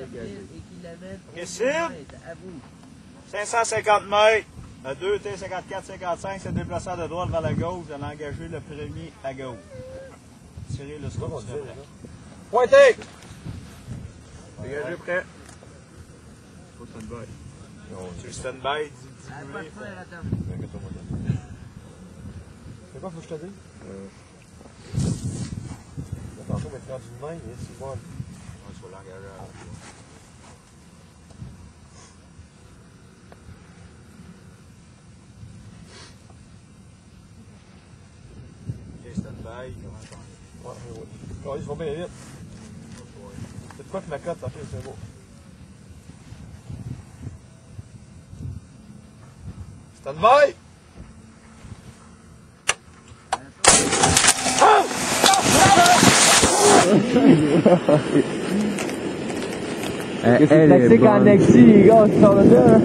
Ok, cible. 550 mètres. 2 T54-55 s'est déplacé de droite vers la gauche. Vous allez engager le premier à gauche. Tirez le scope. Pointez! Dégagez prêt. Faut stand-by. Tu le stand-by, dis-le. C'est quoi, faut que je te dise? Tantôt, maintenant, d'une main, c'est bon. On va l'engager à la fois. Ok, stand-by. Ouais, ils vont bien vite. C'est de quoi que ma cote, ça fait, c'est beau. Stand-by! C'est tactique en Nexi, les gars, tu sors de là.